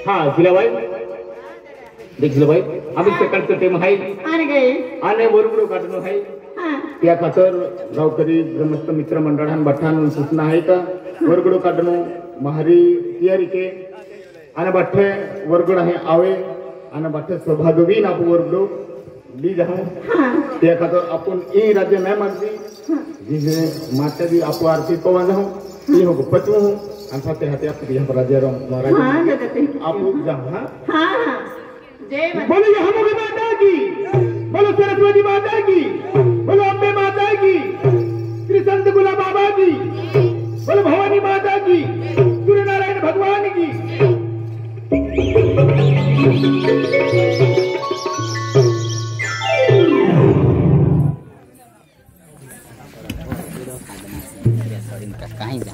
हाँ जिला भाई देख लो भाई अभी सकाळ टाइम आहे आणि बरोबर काढणं आहे त्या खातर गावकरी ग्रामस्थ मित्र मंडळान बठान सूचना आहे का वरगडो काढणं महारी तयारी के आणि बठ्ठे वरगड आहे आवे आणि बठ्ठे सहभागी ना वरगडो ली जाऊ त्या खातर आपण ए राज्य नाही मानती जिसे माता दी आपो आरती पवा जाऊ ये हो पतवू आणि साथे हाते आप यहाँ पर राज्य महाराज आप जहाँ हाँ जय बोलो यहाँ माता की बोलो सरस्वती माता की बोलो अम्बे माता की श्री संत गुला बाबा की बोलो भवानी माता की सूर्य नारायण भगवान की कहीं जा